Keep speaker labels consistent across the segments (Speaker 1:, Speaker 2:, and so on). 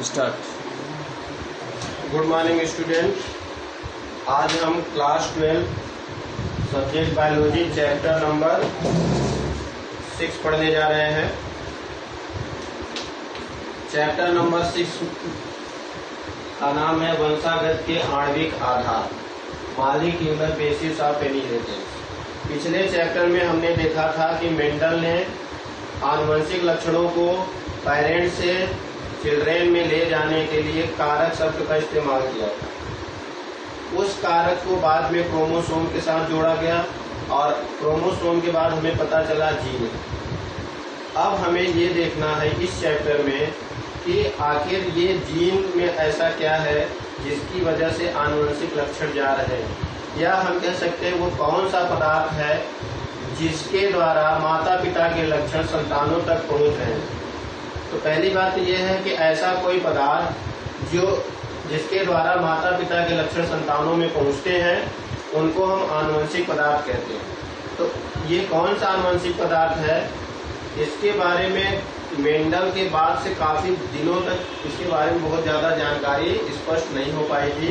Speaker 1: Start.
Speaker 2: Good morning student. आज हम class 12 subject biology chapter number 6 पढ़ने जा रहे हैं। चैप्टर नंबर 6 का नाम है वंशागत के आणविक आधार, मॉलिक्यूलर बेसिस ऑफ इनहेरिटेंस। पिछले चैप्टर में हमने देखा था कि मेंडल ने आनुवंशिक लक्षणों को पेरेंट्स से चिल्ड्रेन में ले जाने के लिए कारक शब्द का इस्तेमाल किया था। उस कारक को बाद में क्रोमोसोम के साथ जोड़ा गया और क्रोमोसोम के बाद हमें पता चला जीन। अब हमें ये देखना है इस चैप्टर में कि आखिर ये जीन में ऐसा क्या है जिसकी वजह से आनुवंशिक लक्षण जा रहे हैं, या हम कह सकते हैं वो कौन सा पदार्थ है जिसके द्वारा माता पिता के लक्षण संतानों तक पहुंच रहे हैं। तो पहली बात ये है कि ऐसा कोई पदार्थ जिसके द्वारा माता पिता के लक्षण संतानों में पहुंचते हैं उनको हम आनुवंशिक पदार्थ कहते हैं। तो ये कौन सा आनुवंशिक पदार्थ है, इसके बारे में मेंडल के बाद से काफी दिनों तक इसके बारे में बहुत ज्यादा जानकारी स्पष्ट नहीं हो पाई थी।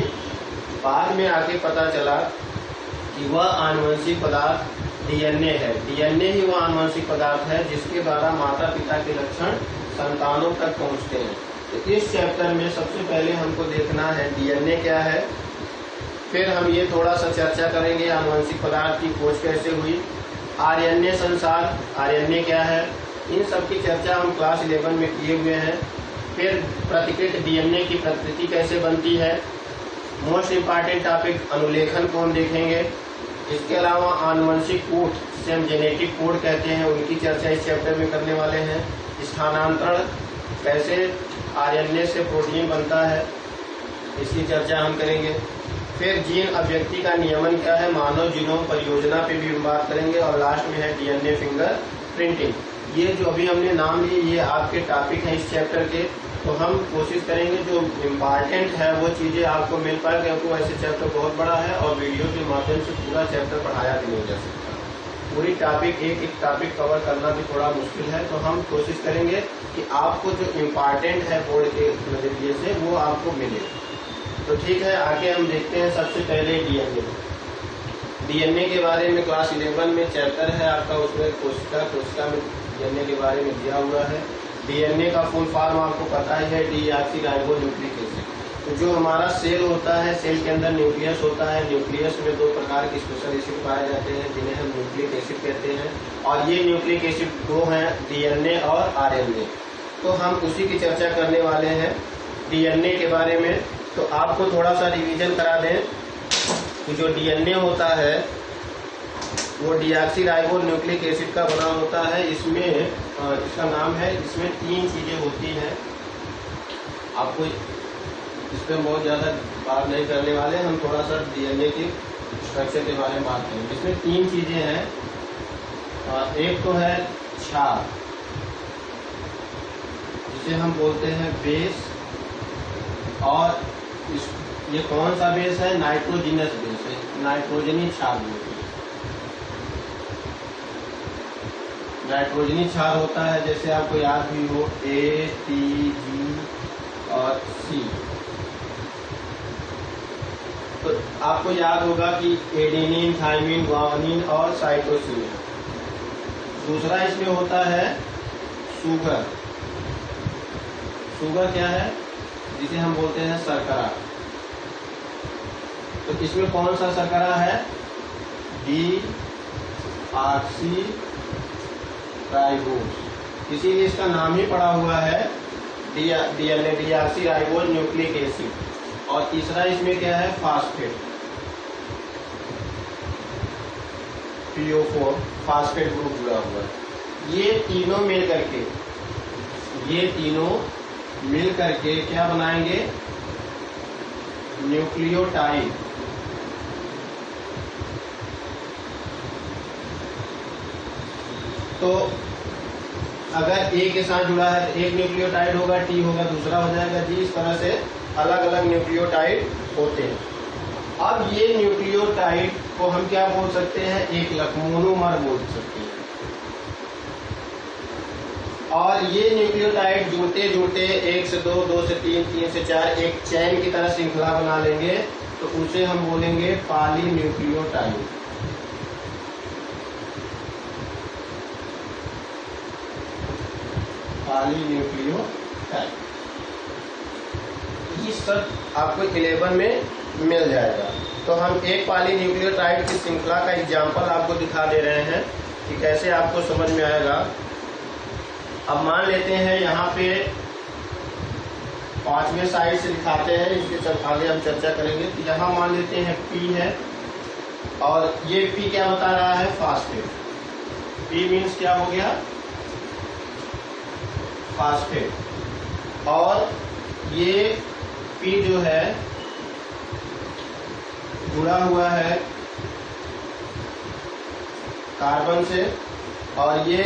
Speaker 2: बाद में आके पता चला कि वह आनुवंशिक पदार्थ डीएनए है। डीएनए ही वह आनुवंशिक पदार्थ है जिसके द्वारा माता पिता के लक्षण संतानों तक पहुंचते हैं। तो इस चैप्टर में सबसे पहले हमको देखना है डीएनए क्या है, फिर हम ये थोड़ा सा चर्चा करेंगे आनुवंशिक पदार्थ की खोज कैसे हुई, आरएनए संसार, आरएनए क्या है, इन सब की चर्चा हम क्लास 11 में किए हुए हैं। फिर प्रतिकृत डीएनए की प्रकृति कैसे बनती है, मोस्ट इम्पॉर्टेंट टॉपिक अनुलेखन को हम देखेंगे। इसके अलावा आनुवंशिक कोड जिसे हम जेनेटिक कोड कहते हैं उनकी चर्चा इस चैप्टर में करने वाले हैं। स्थानांतरण कैसे आरएनए से प्रोटीन बनता है इसकी चर्चा हम करेंगे। फिर जीन अभिव्यक्ति का नियमन क्या है, मानव जीनोम परियोजना पे भी हम बात करेंगे। और लास्ट में है डीएनए फिंगर प्रिंटिंग। ये जो अभी हमने नाम लिए ये आपके टॉपिक हैं इस चैप्टर के। तो हम कोशिश करेंगे जो इम्पॉर्टेंट है वो चीजें आपको मिल पाए, क्योंकि वैसे चैप्टर बहुत बड़ा है और वीडियो के माध्यम से पूरा चैप्टर पढ़ाया भी नहीं जा सकता। पूरी टॉपिक एक टॉपिक कवर करना भी थोड़ा मुश्किल है। तो हम कोशिश करेंगे कि आपको जो इम्पॉर्टेंट है बोर्ड के नजरिए से वो आपको मिले। तो ठीक है, आगे हम देखते हैं। सबसे पहले डीएनए के बारे में क्लास 11 में चैप्टर है आपका, उसमें कोशिका में डीएनए के बारे में दिया हुआ है। डीएनए का फुल फॉर्म आपको पता ही है, डीऑक्सीराइबोन्यूक्लिक एसिड। तो जो हमारा सेल होता है, सेल के अंदर न्यूक्लियस होता है। न्यूक्लियस में 2 प्रकार के स्पेशल एसिड पाए जाते हैं जिन्हें हम न्यूक्लिक एसिड कहते हैं। और ये न्यूक्लिक एसिड 2 हैं, डीएनए और आरएनए। तो हम उसी की चर्चा करने वाले हैं डीएनए के बारे में। तो आपको थोड़ा सा रिवीजन करा दें कि जो डीएनए होता है वो डीऑक्सीराइबोन्यूक्लिक एसिड का बना होता है। इसमें इसका नाम है, इसमें 3 चीजें होती हैं। आपको इस पर बहुत ज्यादा बात नहीं करने वाले, हम थोड़ा सा डीएनए की स्ट्रक्चर के बारे में बात करेंगे। इसमें 3 चीजें हैं। एक तो है क्षार जिसे हम बोलते हैं बेस, और ये कौन सा बेस है, नाइट्रोजिनस बेस है, नाइट्रोजनी क्षार बोलते हैं। नाइट्रोजनी क्षार होता है, जैसे आपको याद भी हो A, T, G और C। तो आपको याद होगा कि एडेनिन, थाइमिन, ग्वानिन और साइटोसिन। दूसरा इसमें होता है शुगर। शुगर क्या है, जिसे हम बोलते हैं शर्करा। तो इसमें कौन सा शर्करा है, डीऑक्सी राइबोस, इसीलिए इसका नाम ही पड़ा हुआ है डीएनए, डीऑक्सीराइबोन्यूक्लिक एसिड। और तीसरा इसमें क्या है, फास्फेट, PO4 फास्फेट ग्रुप जुड़ा हुआ है। ये तीनों मिल करके क्या बनाएंगे, न्यूक्लियोटाइड। तो अगर ए के साथ जुड़ा है तो एक न्यूक्लियोटाइड होगा, टी होगा, दूसरा हो जाएगा जी। इस तरह से अलग अलग न्यूक्लियोटाइड होते हैं। अब ये न्यूक्लियोटाइड को हम क्या बोल सकते हैं, एक मोनोमर बोल सकते हैं। और ये न्यूक्लियोटाइड जुड़ते जुड़ते 1 से 2, 2 से 3, 3 से 4 एक चैन की तरह श्रृंखला बना लेंगे, तो उसे हम बोलेंगे पॉलीन्यूक्लियोटाइड। पॉलीन्यूक्लियोटाइड ये सब आपको 11 में मिल जाएगा। तो हम एक पॉलीन्यूक्लियोटाइड की श्रृंखला का एग्जाम्पल आपको दिखा दे रहे हैं कि कैसे आपको समझ में आएगा। अब मान लेते हैं यहाँ पे 5वें साइड से दिखाते हैं, इसके आगे हम चर्चा करेंगे। तो यहाँ मान लेते हैं P है और ये P क्या बता रहा है, फास्फेट। P मीन्स क्या हो गया, फास्फेट। और ये P जो है जुड़ा हुआ है कार्बन से, और ये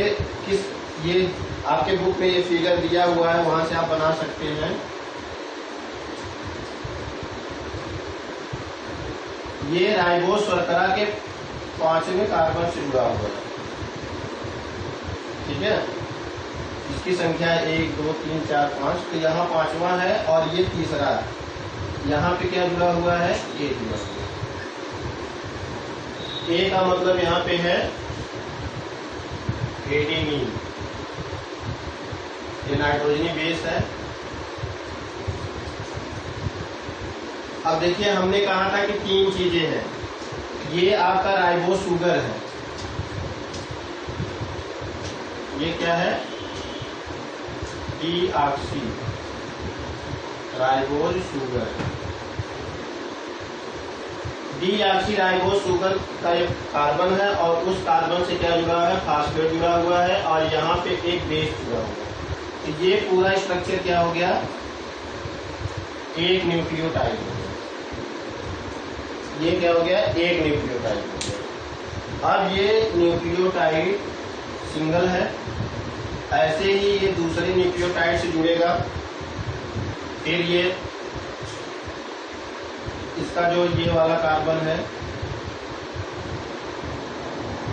Speaker 2: आपके बुक में ये फिगर दिया हुआ है, वहां से आप बना सकते हैं। ये राइबोस शर्करा के 5वें कार्बन से जुड़ा हुआ है, ठीक है, इसकी संख्या 1 2 3 4 5। तो यहाँ 5वां है और ये तीसरा है। यहाँ पे क्या जुड़ा हुआ है, ये जुड़ा हुआ है। ए का मतलब यहाँ पे है एडेनिन, ये नाइट्रोजनी बेस है। अब देखिए हमने कहा था कि 3 चीजें हैं। ये आपका राइबोस शुगर है, ये क्या है, deoxy ribose sugar. Deoxy ribose sugar का एक कार्बन है और उस कार्बन से क्या जुड़ा है, फास्फेट जुड़ा हुआ है, और यहाँ पे एक बेस जुड़ा हुआ है। तो ये पूरा स्ट्रक्चर क्या हो गया, एक न्यूक्लियोटाइड हो गया। ये क्या हो गया, एक न्यूक्लियोटाइड हो गया। अब ये न्यूक्लियोटाइड सिंगल है, ऐसे ही ये दूसरे न्यूक्लियोटाइड से जुड़ेगा। फिर ये इसका जो ये वाला कार्बन है,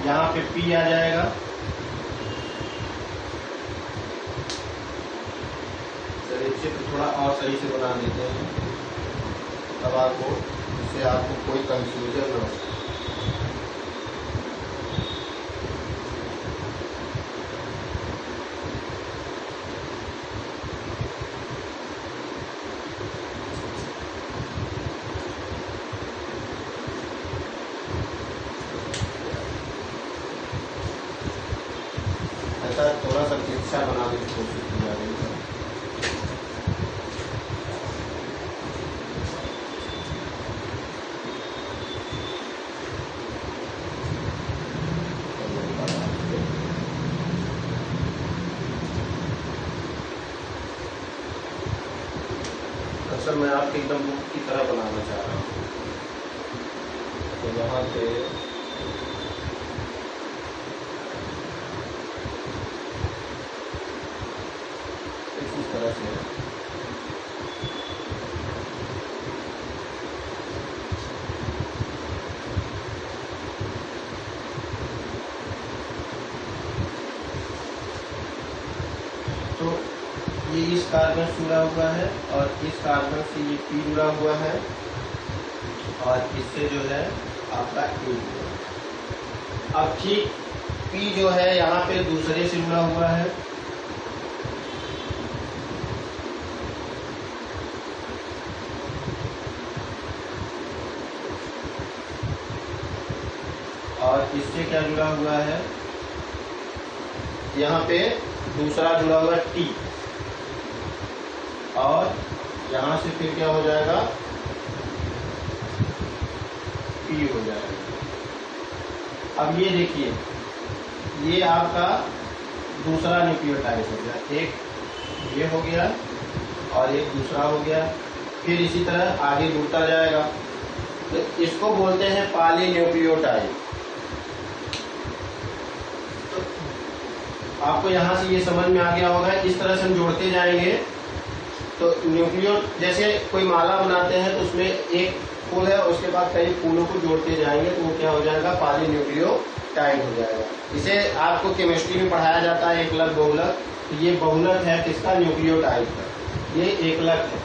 Speaker 2: यहाँ पे P आ जाएगा। चलिए चित्र थोड़ा और सही से बना देते हैं, तब आपको इससे आपको कोई कंफ्यूजन न हो। थोड़ा सा तिरछा बनाने की कोशिश की जा रही है। अक्सर मैं आपके एकदम बुक की तरह बनाना चाह रहा हूँ। तो यहाँ पे इस तरह से तो ये इस कार्बन से जुड़ा हुआ है और इस कार्बन से ये P जुड़ा हुआ है और इससे जो है आपका A जुड़ा है। अब ठीक P जो है यहाँ पे दूसरे से जुड़ा हुआ है, और इससे क्या जुड़ा हुआ है, यहाँ पे दूसरा जुड़ा हुआ है T, और यहाँ से फिर क्या हो जाएगा, P हो जाएगा। अब ये देखिए, ये आपका दूसरा न्यूक्लियोटाइड हो गया, एक ये हो गया और एक दूसरा हो गया, फिर इसी तरह आगे जुड़ता जाएगा। तो इसको बोलते हैं पॉलीन्यूक्लियोटाइड। आपको यहाँ से ये समझ में आ गया होगा। इस तरह से हम जोड़ते जाएंगे तो न्यूक्लियो, जैसे कोई माला बनाते हैं तो उसमें एक फूल है, उसके बाद कई फूलों को जोड़ते जाएंगे तो वो क्या हो जाएगा, पॉलीन्यूक्लियोटाइड हो जाएगा। इसे आपको केमिस्ट्री में पढ़ाया जाता है एकलक बहुलक। तो ये बहुलक है किसका, न्यूक्लियोटाइड का। ये एकलक है,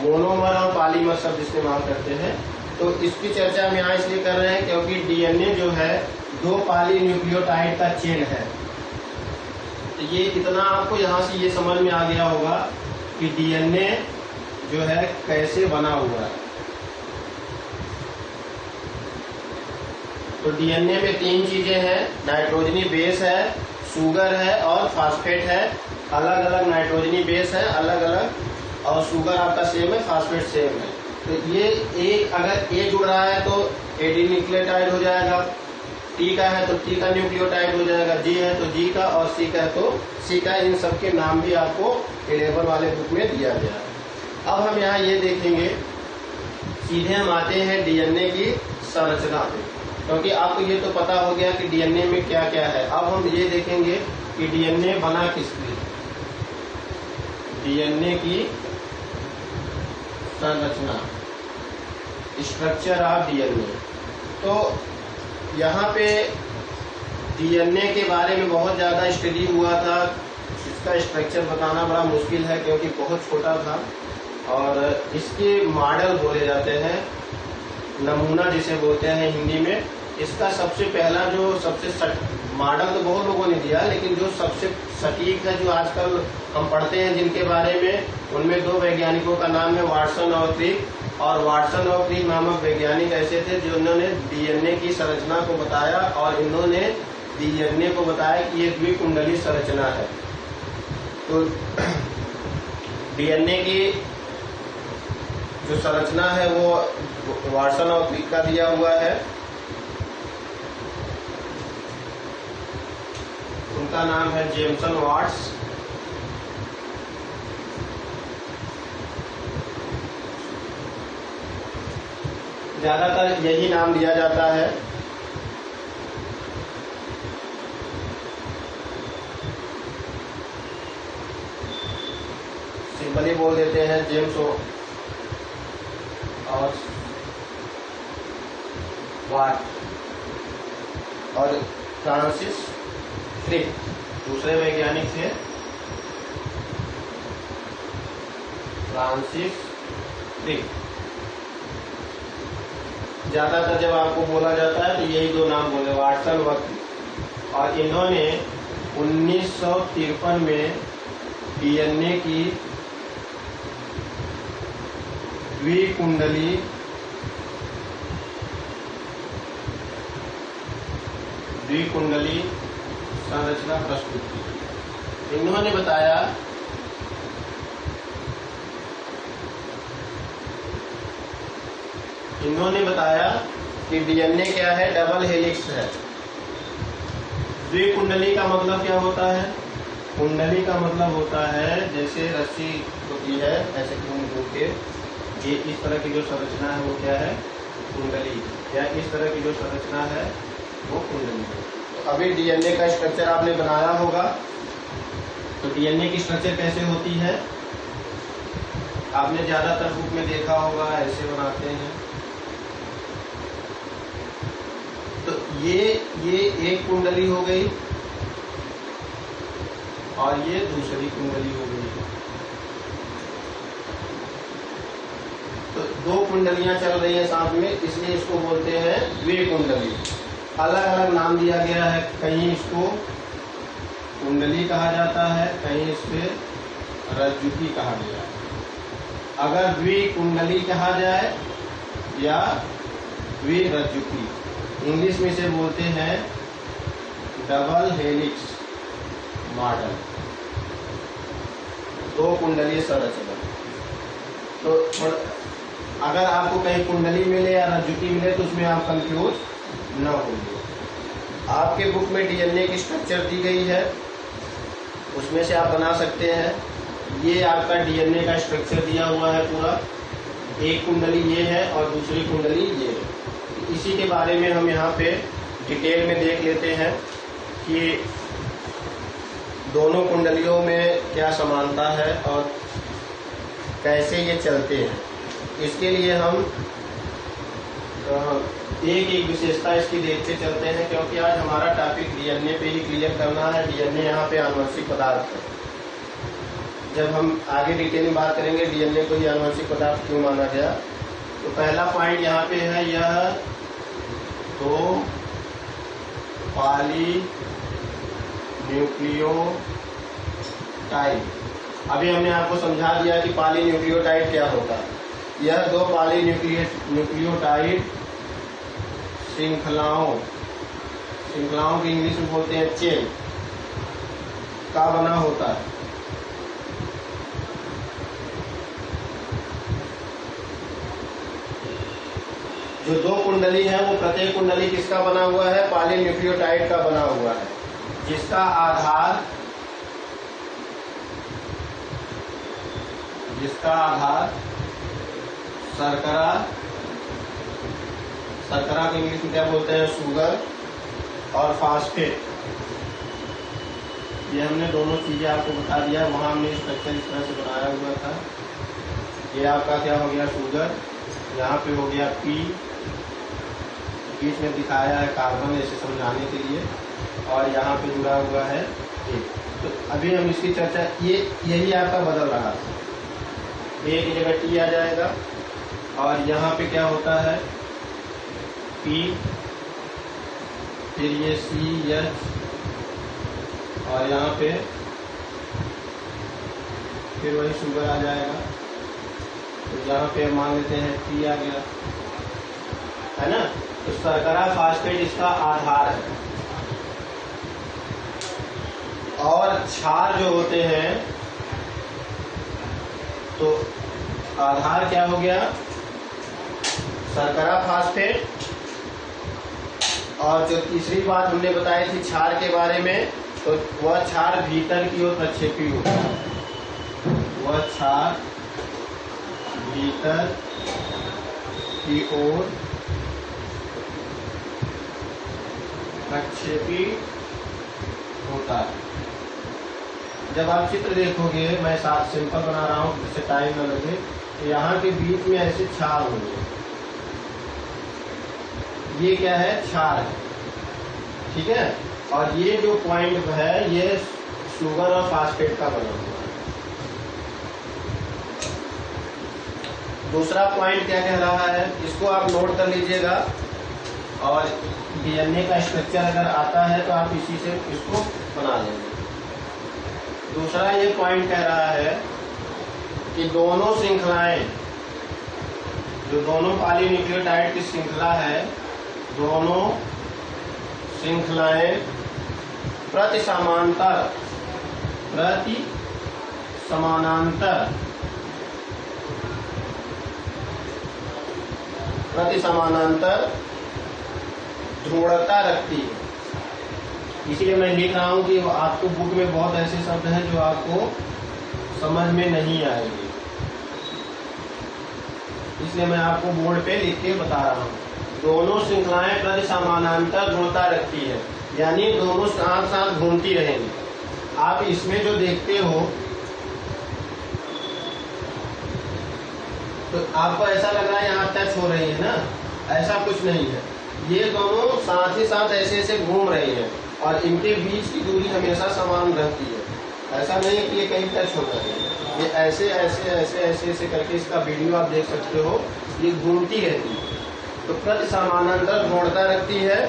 Speaker 2: मोनोमर और पॉलीमर शब्द इस्तेमाल करते हैं। तो इसकी चर्चा हम यहाँ इसलिए कर रहे हैं क्योंकि डीएनए जो है 2 पॉलीन्यूक्लियोटाइड का चेन है। तो ये इतना आपको यहाँ से ये समझ में आ गया होगा कि डीएनए जो है कैसे बना हुआ है। तो डीएनए में 3 चीजें हैं, नाइट्रोजनी बेस है, शुगर है और फास्फेट है। अलग अलग नाइट्रोजनी बेस है, अलग अलग, और शुगर आपका सेम है, फास्फेट सेम है। तो ये एक अगर ए जुड़ रहा है तो एडी न्यूक्लियोटाइड हो जाएगा, टी का है तो टी का न्यूक्लियोटाइड हो जाएगा, जी है तो जी का, और सी का है तो सी का। इन सब के नाम भी आपको 11 वाले बुक में दिया गया है। अब हम यहाँ ये देखेंगे, सीधे हम आते हैं डीएनए की संरचना पे, क्योंकि आपको ये तो पता हो गया कि डीएनए में क्या क्या है। अब हम ये देखेंगे कि डीएनए बना किस लिए, डीएनए की संरचना, स्ट्रक्चर ऑफ डीएनए। तो यहाँ पे डीएनए के बारे में बहुत ज़्यादा स्टडी हुआ था। इसका स्ट्रक्चर बताना बड़ा मुश्किल है क्योंकि बहुत छोटा था, और इसके मॉडल बोले जाते हैं, नमूना जिसे बोलते हैं हिंदी में। इसका सबसे पहला जो सबसे मॉडल तो बहुत लोगों ने दिया, लेकिन जो सबसे सटीक है, जो आजकल हम पढ़ते हैं जिनके बारे में, उनमें 2 वैज्ञानिकों का नाम है वाटसन और क्रिक। और वाटसन और क्रिक नामक वैज्ञानिक ऐसे थे जिन्होंने डीएनए की संरचना को बताया, और इन्होंने डीएनए को बताया कि ये द्विकुंडली संरचना है। तो डीएनए की जो संरचना है वो वाटसन और क्रिक का दिया हुआ है। उनका नाम है जेमसन वाट्स। ज्यादातर यही नाम दिया जाता है। सिंपली बोल देते हैं जेम्स और वाट। और फ्रांसिस क्रिक दूसरे वैज्ञानिक थे, फ्रांसिस क्रिक। ज्यादातर जब आपको बोला जाता है तो यही 2 नाम बोले, वाटसन व क्रिक। और इन्होंने 1953 में डीएनए की द्विकुंडली संरचना प्रस्तुत की। इन्होंने बताया कि डीएनए क्या है, डबल हेलिक्स है। द्विकुंडली का मतलब क्या होता है, कुंडली का मतलब होता है जैसे रस्सी होती है ऐसे घूम के, ये इस तरह की जो संरचना है वो क्या है, कुंडली, या इस तरह की जो संरचना है वो कुंडली है। तो अभी डीएनए का स्ट्रक्चर आपने बनाया होगा। तो डीएनए की स्ट्रक्चर कैसे होती है, आपने ज्यादातर बुक में देखा होगा, ऐसे बनाते हैं। तो ये एक कुंडली हो गई और ये दूसरी कुंडली हो गई। तो 2 कुंडलियां चल रही हैं साथ में, इसलिए इसको बोलते हैं द्विकुंडली। अलग अलग नाम दिया गया है, कहीं इसको कुंडली कहा जाता है, कहीं इससे रज्जुकी कहा गया है। अगर द्विकुंडली कहा जाए या द्विरज्जुकी, इंग्लिश में इसे बोलते हैं डबल हेलिक्स मॉडल, 2 कुंडलीय संरचना। तो अगर आपको कहीं कुंडली मिले या रज्जुकी मिले तो उसमें आप कंफ्यूज न होंगे। आपके बुक में डीएनए की स्ट्रक्चर दी गई है, उसमें से आप बना सकते हैं। ये आपका डीएनए का स्ट्रक्चर दिया हुआ है पूरा, एक कुंडली ये है और दूसरी कुंडली ये है। इसी के बारे में हम यहाँ पे डिटेल में देख लेते हैं कि दोनों कुंडलियों में क्या समानता है और कैसे ये चलते हैं। इसके लिए हम एक एक विशेषता इसकी देखते चलते हैं, क्योंकि आज हमारा टॉपिक डीएनए पे ही क्लियर करना है। डीएनए यहाँ पे आनुवंशिक पदार्थ है। जब हम आगे डिटेल में बात करेंगे डीएनए को ही आनुवंशिक पदार्थ क्यों माना गया। तो पहला पॉइंट यहाँ पे है, यह दो पॉली न्यूक्लियोटाइड। अभी हमने आपको समझा दिया कि पॉली न्यूक्लियोटाइड क्या होता है। यह दो पॉली न्यूक्लियोटाइड श्रृंखलाओं की इंग्लिश में बोलते हैं चेन का बना होता है। जो दो कुंडली है वो प्रत्येक कुंडली किसका बना हुआ है, पॉली न्यूक्लियोटाइड का बना हुआ है, जिसका आधार शर्करा को इंग्लिश में क्या बोलते हैं, शुगर, और फास्फेट। ये हमने दोनों चीजें आपको बता दिया। वहां हमने स्ट्रक्चर इस तरह से बनाया हुआ था। ये आपका क्या हो गया, शुगर, यहाँ पे हो गया पी, बीच में दिखाया है कार्बन ऐसे समझाने के लिए, और यहाँ पे जुड़ा हुआ है ए। तो अभी हम इसकी चर्चा, यही आपका बदल रहा था। ए की जगह टी आ जाएगा, और यहाँ पे क्या होता है पी, फिर ये सी एच, और यहाँ पे फिर वही शुगर आ जाएगा। तो यहाँ पे मान लेते हैं टी आ गया, है ना। तो शर्करा फास्फेट इसका आधार है, और क्षार जो होते हैं, तो आधार क्या हो गया, शर्करा फास्फेट। और जो तीसरी बात हमने बताई थी क्षार के बारे में, तो वह क्षार भीतर की ओर प्रक्षेपी होता है। वह क्षार भीतर की ओर प्रक्षेपी होता है। जब आप चित्र देखोगे, मैं साथ सिंपल बना रहा हूँ जिससे टाइम न लगे, तो यहाँ के बीच में ऐसे क्षार होंगे। ये क्या है, क्षार है, ठीक है। और ये जो पॉइंट है ये शुगर और फास्फेट का बना हुआ है। दूसरा पॉइंट क्या कह रहा है, इसको आप नोट कर लीजिएगा, और डीएनए का स्ट्रक्चर अगर आता है तो आप इसी से इसको बना लेंगे। दूसरा ये पॉइंट कह रहा है कि दोनों श्रृंखलाएं, जो दोनों पॉलीन्यूक्लियोटाइड की श्रृंखला है, दोनों श्रृंखलाएं प्रति समानांतर ध्रुवता रखती है। इसीलिए मैं लिख रहा हूं कि आपको बुक में बहुत ऐसे शब्द हैं जो आपको समझ में नहीं आएंगे, इसलिए मैं आपको बोर्ड पे लिख के बता रहा हूं। दोनों श्रृंखलाएं प्रति समानांतर ध्रुवता रखती है, यानी दोनों साथ साथ घूमती रहेंगी। आप इसमें जो देखते हो तो आपको ऐसा लग रहा है यहाँ टच हो रही है ना, ऐसा कुछ नहीं है। ये दोनों साथ ही साथ ऐसे ऐसे घूम रही हैं, और इनके बीच की दूरी हमेशा समान रहती है। ऐसा नहीं है कि ये कहीं टच हो रहा है, ये ऐसे ऐसे ऐसे ऐसे ऐसे करके, इसका वीडियो आप देख सकते हो, ये घूमती रहती है। तो प्रति समानांतर ध्रुवता रखती है,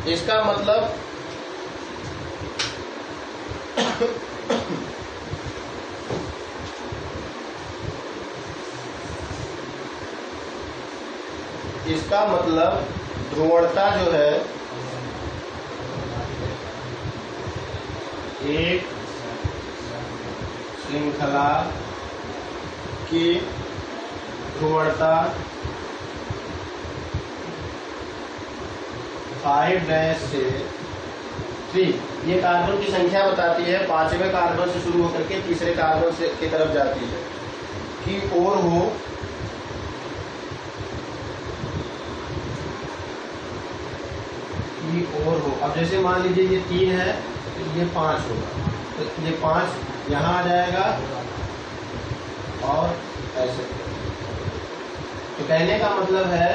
Speaker 2: इसका मतलब ध्रुवता जो है एक श्रृंखला की ध्रुवता 5' से 3, ये कार्बन की संख्या बताती है, 5वें कार्बन से शुरू होकर के तीसरे कार्बन से की तरफ जाती है, की ओर हो अब जैसे मान लीजिए ये 3 है तो ये 5 होगा, तो ये 5 यहाँ आ जाएगा, और ऐसे। तो कहने का मतलब है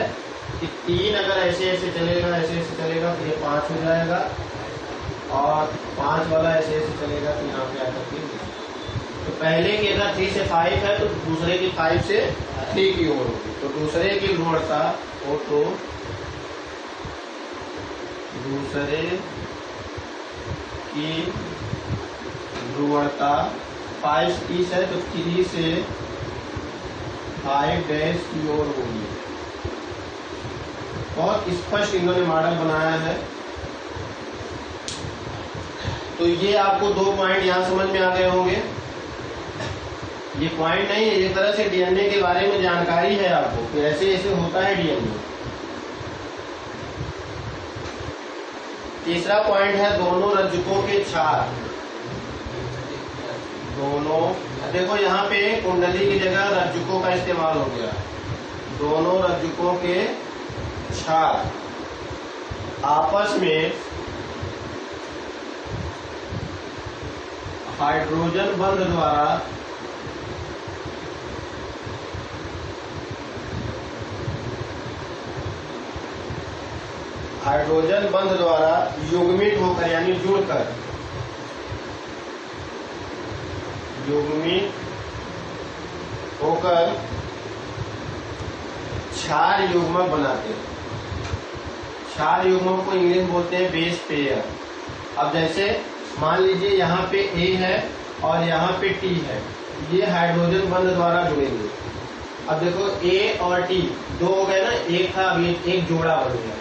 Speaker 2: कि 3 अगर ऐसे ऐसे चलेगा, ऐसे ऐसे चलेगा, तो ये 5 हो जाएगा, और 5 वाला ऐसे ऐसे चलेगा तो यहाँ पे आकर के। तो पहले की अगर 3 से 5 है तो दूसरे की 5 से 3 की ओर होगी। तो दूसरे की ध्रुवता हो तो दूसरे की ध्रुवता 5 30 है तो 3 से 5 डैश की ओर होगी। बहुत स्पष्ट इन्होंने मॉडल बनाया है। तो ये आपको 2 पॉइंट यहां समझ में आ गए होंगे। ये पॉइंट नहीं है, एक तरह से डीएनए के बारे में जानकारी है आपको कि ऐसे ऐसे होता है डीएनए। तीसरा पॉइंट है दोनों रज्जुकों के क्षार। दोनों, देखो यहाँ पे कुंडली की जगह रज्जुकों का इस्तेमाल हो गया। दोनों रज्जुकों के क्षार आपस में हाइड्रोजन बंध द्वारा युग्मित होकर यानी जुड़कर क्षार युग्मक बनाते हैं। क्षार युग्मक को इंग्लिश बोलते हैं बेस पेयर। अब जैसे मान लीजिए यहाँ पे ए है और यहाँ पे टी है, ये हाइड्रोजन बंध द्वारा जुड़ेंगे। अब देखो ए और टी 2 हो गए ना, एक था अभी एक जोड़ा बन गया।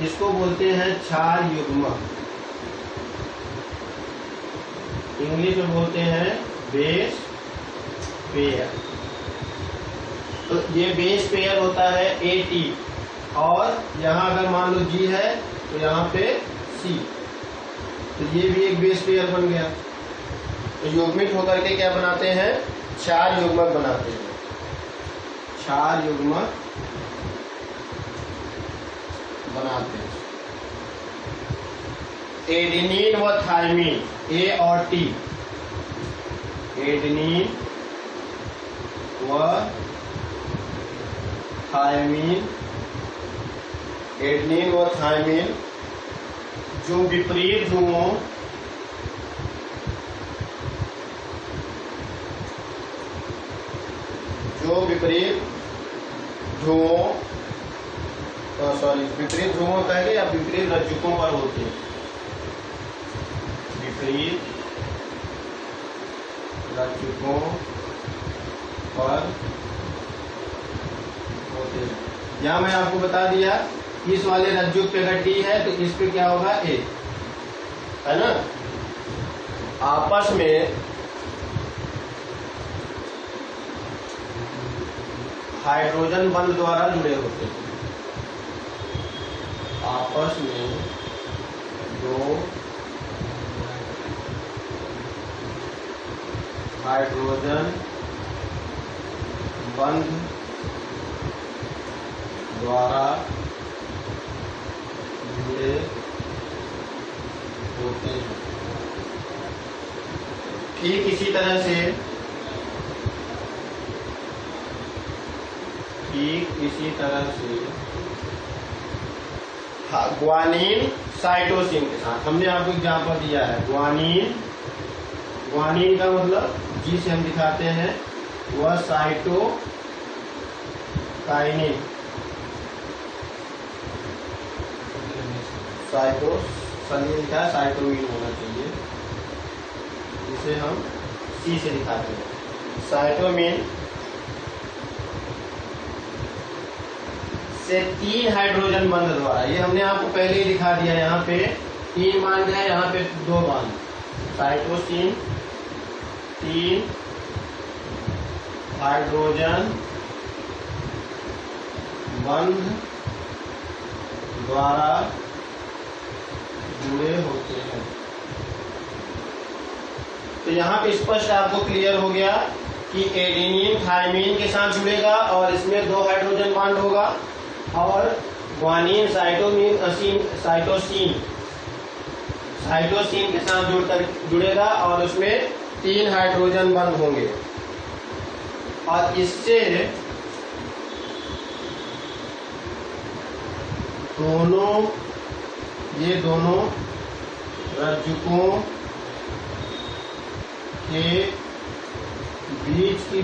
Speaker 2: इसको बोलते हैं क्षार युग्मक, इंग्लिश में बोलते हैं बेस पेयर। तो ये बेस पेयर होता है AT, और यहाँ अगर मान लो G है तो यहाँ पे C, तो ये भी एक बेस पेयर बन गया। तो युग्मित होकर के क्या बनाते हैं? क्षार युग्मक बनाते हैं। क्षार युग्मक बनाते हैं। एडेनिन व थायमिन, A और T, एडेनिन व थायमिन, एडेनिन व थायमिन जो विपरीत ध्रुवों विपरीत ध्रुवों कहेंगे या विपरीत रज्जुकों पर होते हैं। विपरीत रज्जुकों पर होते हैं। यहाँ मैं आपको बता दिया, इस वाले रज्जुक पे अगर टी है तो इस पे क्या होगा? ए, है ना। आपस में हाइड्रोजन बंध द्वारा जुड़े होते हैं। आपस में 2 हाइड्रोजन बंध द्वारा जुड़े होते हैं। ठीक इसी तरह से ग्वानिन साइटोसिन के साथ हमने आपको एग्जाम्पल दिया है। ग्वानिन का मतलब जी से हम दिखाते हैं, वह साइटोकाइनिन, लिखा है, साइटोमिन होना चाहिए, जिसे हम सी से दिखाते हैं। साइटोमिन से 3 हाइड्रोजन बंध द्वारा, ये हमने आपको पहले ही दिखा दिया। यहाँ पे 3 बांध है, यहाँ पे 2 बांध। साइटोसिन 3 हाइड्रोजन बंध द्वारा जुड़े होते हैं। तो यहाँ पे स्पष्ट आपको क्लियर हो गया कि एडेनिन थायमिन के साथ जुड़ेगा और इसमें 2 हाइड्रोजन बॉन्ड होगा, और ग्वानिन साइटोसिन के साथ जुड़ेगा और उसमें 3 हाइड्रोजन बंध होंगे। और इससे ये दोनों रज्जुकों के बीच की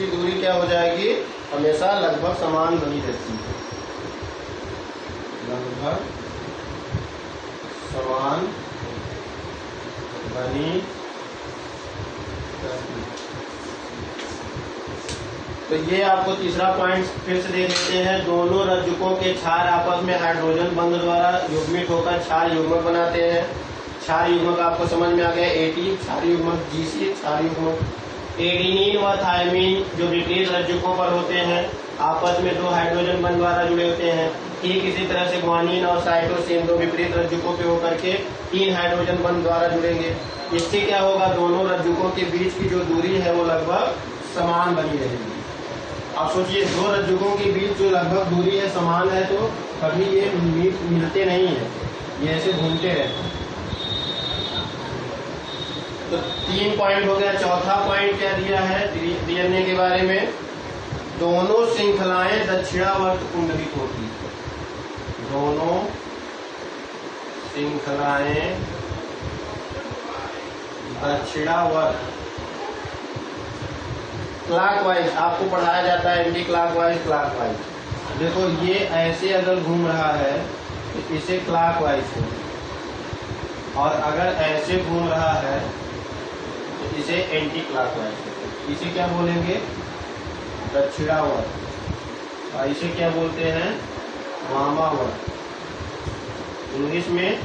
Speaker 2: दूरी क्या हो जाएगी, हमेशा लगभग समान बनी रहती है, लगभग समान बनी रहती है। तो ये आपको तीसरा पॉइंट फिर से दे देते हैं। दोनों रज्जुकों के क्षार आपस में हाइड्रोजन बंध द्वारा युग्मित होकर क्षार युग्मक बनाते हैं। क्षार युग्मक आपको समझ में आ गया, एटी क्षार युग्मक, जीसी क्षार युग्मक। एडिनिन व थायमिन जो विपरीत रज्जुकों पर होते हैं आपस में दो हाइड्रोजन बंध द्वारा जुड़े होते हैं। ठीक इसी तरह से ग्वानिन और साइटोसिन दो विपरीत रज्जुकों पे होकर के 3 हाइड्रोजन बंध द्वारा जुड़ेंगे। इससे क्या होगा, दोनों रज्जुकों के बीच की जो दूरी है वो लगभग समान बनी रहेगी। आप सोचिए, दो रज्जुकों के बीच जो लगभग दूरी है समान है, तो कभी ये मिलते नहीं है, ये ऐसे घूमते रहते हैं। तो 3 पॉइंट हो गया। चौथा पॉइंट क्या दिया है डीएनए के बारे में, दोनों श्रृंखलाएं दक्षिणावर्त कुंडलित होती है। दोनों श्रृंखलाएं दक्षिणावर्त, क्लॉकवाइज आपको पढ़ाया जाता है, एंटी क्लॉकवाइज क्लॉकवाइज। देखो ये ऐसे अगर घूम रहा है तो इसे क्लॉकवाइज है, और अगर ऐसे घूम रहा है तो इसे एंटी क्लॉकवाइज है। इसे क्या बोलेंगे, दक्षिणावर्त, और इसे क्या बोलते हैं, वामावर्त। इंग्लिश में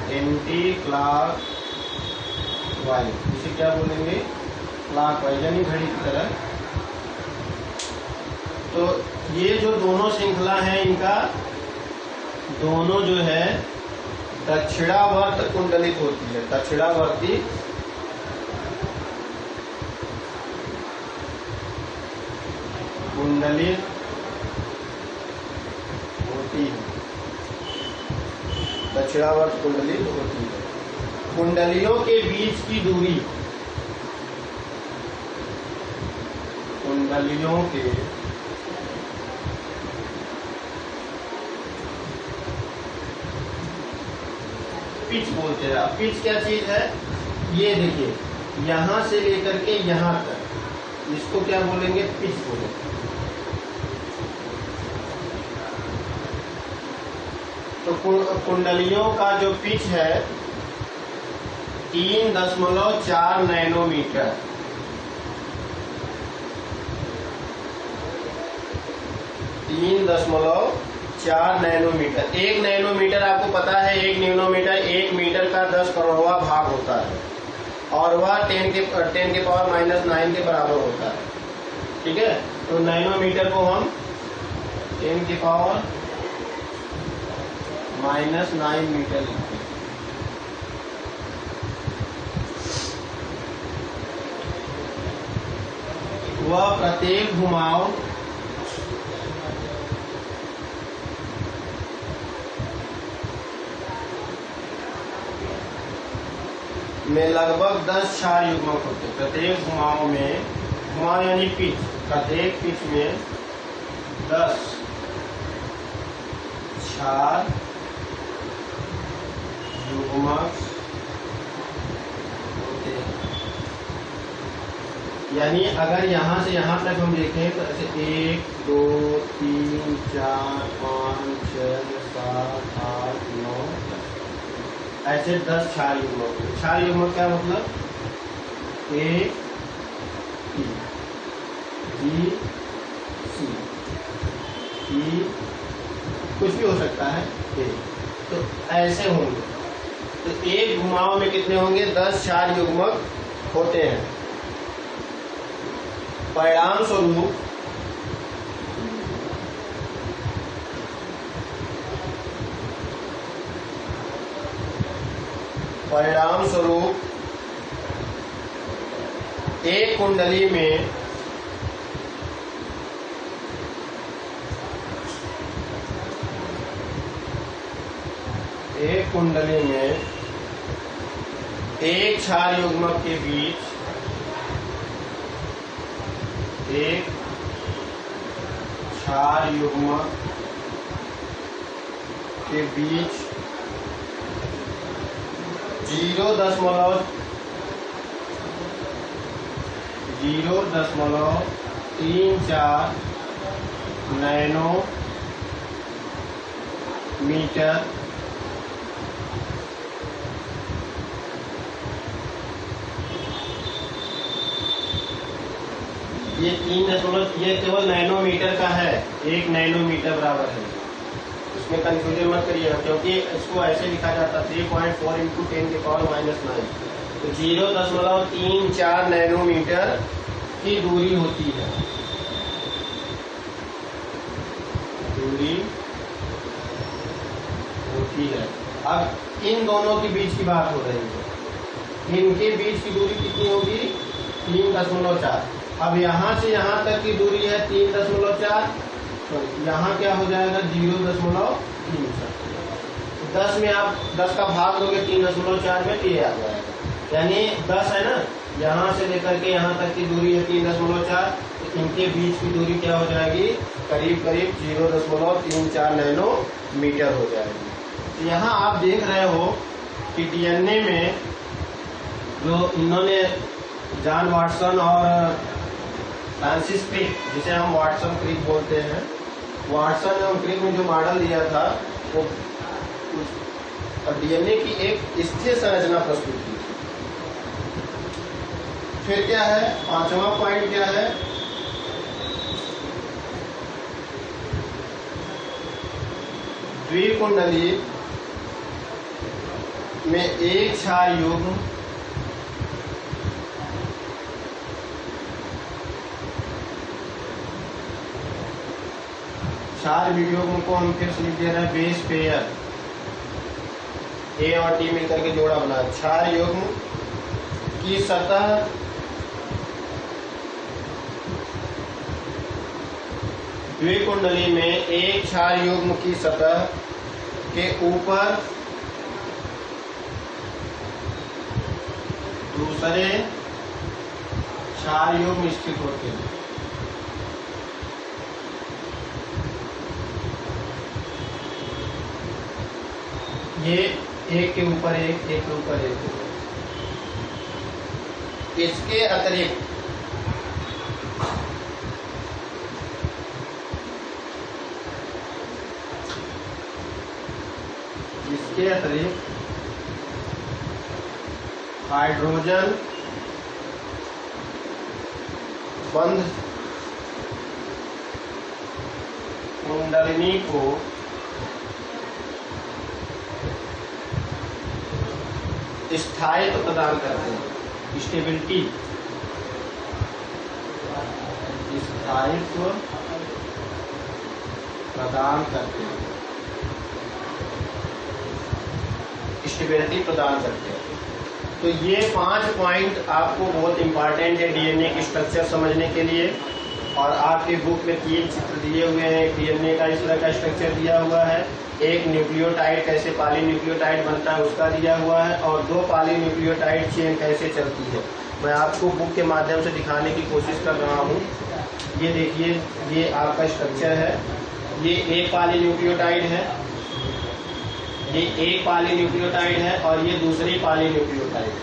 Speaker 2: एंटी क्लॉकवाइज, इसे क्या बोलेंगे, क्लॉकवाइज, यानी घड़ी की तरह। तो ये जो दोनों श्रृंखला है इनका दोनों जो है दक्षिणावर्त कुंडलित होती है, दक्षिणावर्ती कुंडलित होती है, दक्षिणावर्त कुंडलित होती है। कुंडलियों के बीच की दूरी, कुंडलियों के पिच बोलते हैं। पिच क्या चीज है, ये देखिए यहां से लेकर के यहां तक, इसको क्या बोलेंगे, पिच बोलेंगे। तो कुंडलियों का जो पिच है 3.4 नैनोमीटर, 3.4 नैनोमीटर। 1 नैनोमीटर आपको पता है, 1 नैनोमीटर 1 मीटर का 10 करोड़वां भाग होता है, और वह 10 के पावर -9 के बराबर होता है। ठीक है, तो नैनोमीटर को हम 10 के पावर -9 मीटर लिखते हैं। वह प्रत्येक घुमाव में लगभग 10 क्षार युग्मक होते हैं। प्रत्येक घुमाव में, घुमाव यानी पिच, प्रत्येक पिच में 10 क्षार युग्मक होते हैं। यानी अगर यहाँ से यहाँ तक हम देखें तो ऐसे 1 2 3 4 5 6 7 8 9 ऐसे 10 क्षार युग्मक। क्षार युग्मक क्या मतलब, A T G C E, कुछ भी हो सकता है A, तो ऐसे होंगे। तो एक घुमाव में कितने होंगे, 10 क्षार युग्मक होते हैं। परिणाम स्वरूप एक कुंडली में एक क्षार युग्मक के बीच, एक क्षार युग्मक के बीच 0.34 नैनोमीटर ये 3 ये केवल नैनोमीटर का है, 1 नैनोमीटर बराबर है। इसमें कंफ्यूजन मत करिएगा, क्योंकि इसको ऐसे लिखा जाता है 3.4 × 10⁻⁹ तो 0.34 नैनोमीटर की दूरी होती है, अब इन दोनों के बीच की बात हो रही है, इनके बीच की दूरी कितनी होगी 3.4। अब यहाँ से यहाँ तक की दूरी है 3.4, तो यहाँ क्या हो जाएगा 0.3। 10 में आप 10 का भाग दोगे 3.4 में, तो ये आ जाएगा, यानी 10 है ना, यहाँ से लेकर के यहाँ तक की दूरी है 3.4, तो इनके बीच की दूरी क्या हो जाएगी करीब करीब 0.34 नैनोमीटर हो जाएगी। तो यहाँ आप देख रहे हो कि डीएनए में जो इन्होंने जॉन वाटसन और फ्रांसिस क्रिक, जिसे हम वाटसन क्रिक बोलते हैं, वाटसन और क्रिक ने जो मॉडल दिया था वो डीएनए की एक स्थिर संरचना प्रस्तुत की। फिर क्या है 5वां पॉइंट क्या है, द्विकुंडली में एक क्षार युग्म क्षार युग्म को हम फिर से लिख दे रहे हैं बेस पेयर, ए और टी मिलकर के जोड़ा बना। क्षार युग्म की सतह द्विकुंडली में एक क्षार युग्म की सतह के ऊपर दूसरे क्षार युग्म स्थित होते हैं। ये एक के ऊपर एक, एक के ऊपर एक। इसके अतिरिक्त हाइड्रोजन बंध कुंडलिनी को स्थायित्व प्रदान करते हैं, स्टेबिलिटी, स्थायित्व प्रदान करते हैं, स्टेबिलिटी प्रदान करते हैं। तो ये 5 पॉइंट आपको बहुत इंपॉर्टेंट है डीएनए की स्ट्रक्चर समझने के लिए। और आपके बुक में 3 चित्र दिए हुए हैं, एक डीएनए का इस तरह का स्ट्रक्चर दिया हुआ है, एक न्यूक्लियोटाइड कैसे पॉलीन्यूक्लियोटाइड बनता है उसका दिया हुआ है, और 2 पॉलीन्यूक्लियोटाइड चेन कैसे चलती है। मैं आपको बुक के माध्यम से दिखाने की कोशिश कर रहा हूँ। ये देखिए, ये आपका स्ट्रक्चर है, ये एक पॉलीन्यूक्लियोटाइड है, ये एक पॉलीन्यूक्लियोटाइड है, और ये दूसरी पॉलीन्यूक्लियोटाइड।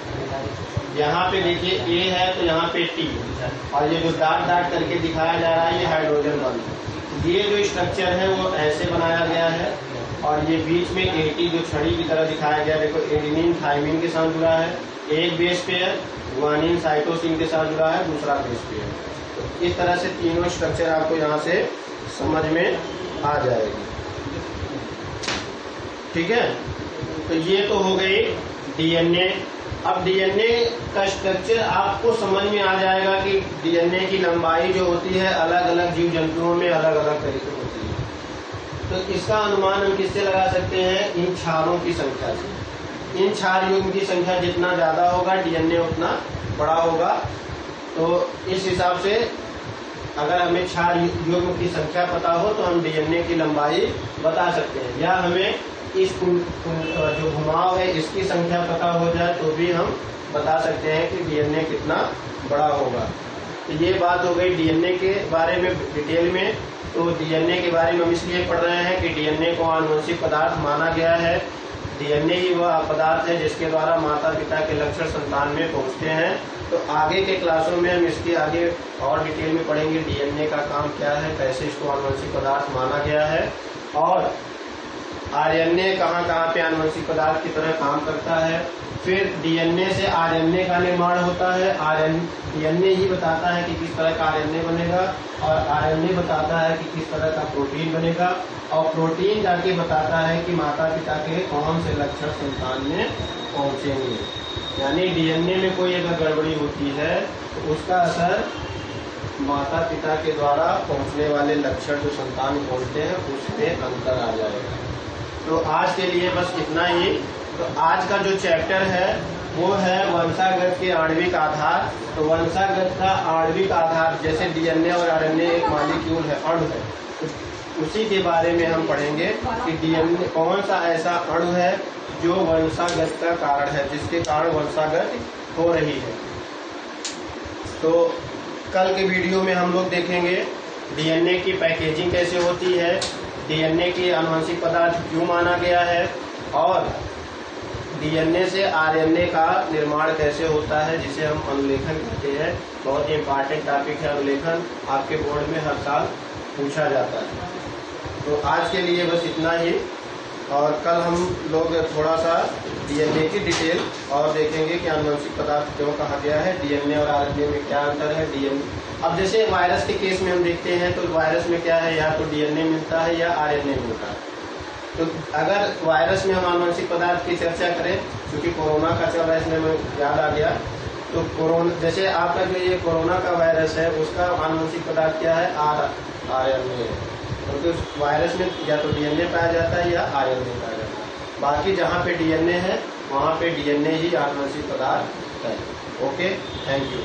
Speaker 2: यहाँ पे देखिए ए है तो यहाँ पे टी, और ये जो डाट डाट करके दिखाया जा रहा है ये हाइड्रोजन बॉन्ड। ये जो स्ट्रक्चर है वो ऐसे बनाया गया है, और ये बीच में एटी जो छड़ी की तरह दिखाया गया, देखो एडेनिन थाइमिन के साथ जुड़ा है, एक बेस पेयर, गुआनिन साइटोसिन के साथ जुड़ा है, दूसरा बेस पेयर। तो इस तरह से तीनों स्ट्रक्चर आपको यहाँ से समझ में आ जाएगी। ठीक है, तो ये तो हो गई डीएनए। अब डीएनए का स्ट्रक्चर आपको समझ में आ जाएगा कि डीएनए की लंबाई जो होती है अलग अलग जीव जंतुओं में अलग अलग तरीके होती है। तो इसका अनुमान हम किससे लगा सकते हैं, इन क्षारों की संख्या से। इन क्षार युग्म की संख्या जितना ज्यादा होगा डीएनए उतना बड़ा होगा। तो इस हिसाब से अगर हमें क्षार युग्म की संख्या पता हो तो हम डीएनए की लंबाई बता सकते हैं, या हमें इस जो घुमाव है इसकी संख्या पता हो जाए तो भी हम बता सकते हैं कि डीएनए कितना बड़ा होगा। तो ये बात हो गई डीएनए के बारे में डिटेल में। तो डीएनए के बारे में हम इसलिए पढ़ रहे हैं कि डीएनए को आनुवंशिक पदार्थ माना गया है। डीएनए ही वह पदार्थ है जिसके द्वारा माता पिता के लक्षण संतान में पहुंचते हैं। तो आगे के क्लासों में हम इसके आगे और डिटेल में पढ़ेंगे डीएनए का काम क्या है, कैसे इसको आनुवंशिक पदार्थ माना गया है, और आरएनए कहाँ कहाँ पे आनुवंशिक पदार्थ की तरह काम करता है। फिर डीएनए से आरएनए का निर्माण होता है। डीएनए ही बताता है कि किस तरह का आरएनए बनेगा, और आरएनए बताता है कि किस तरह का प्रोटीन बनेगा, और प्रोटीन जाके बताता है कि माता पिता के कौन से लक्षण संतान में पहुंचेंगे। यानी डीएनए में कोई अगर गड़बड़ी होती है तो उसका असर माता पिता के द्वारा पहुंचने वाले लक्षण जो संतान में पहुंचते हैं उस पर अंतर आ जाएगा। तो आज के लिए बस इतना ही। तो आज का जो चैप्टर है वो है वंशागत के आणविक आधार। तो वंशागत का आणविक आधार जैसे डीएनए और आरएनए एक मॉलिक्यूल है, अणु है, तो उसी के बारे में हम पढ़ेंगे कि डीएनए कौन सा ऐसा अणु है जो वंशागत का कारण है, जिसके कारण वंशागत हो रही है। तो कल के वीडियो में हम लोग देखेंगे डीएनए की पैकेजिंग कैसे होती है, डीएनए की आनुवंशिक पदार्थ क्यों माना गया है, और डीएनए से आरएनए का निर्माण कैसे होता है जिसे हम अनुलेखन कहते हैं। बहुत ही इम्पोर्टेंट टॉपिक है अनुलेखन, आपके बोर्ड में हर साल पूछा जाता है। तो आज के लिए बस इतना ही, और कल हम लोग थोड़ा सा डीएनए की डिटेल और देखेंगे कि आनुवंशिक पदार्थ क्यों कहा गया है, डीएनए और आरएनए में क्या अंतर है। डीएनए अब जैसे वायरस के केस में हम देखते हैं तो वायरस में क्या है, या तो डीएनए मिलता है या आरएनए मिलता है। तो अगर वायरस में हम आनुवंशिक पदार्थ की चर्चा करें, क्योंकि कोरोना का चल रहा है इसलिए हमें याद आ गया, तो कोरोना जैसे आपका जो ये कोरोना का वायरस है उसका आनुवंशिक पदार्थ क्या है, आरएनए है। क्योंकि उस वायरस में या तो डीएनए पाया जाता है या आरएनए पाया जाता है। बाकी जहाँ पे डीएनए है वहाँ पे डीएनए ही आनुवंशिक पदार्थ है। Okay, thank you.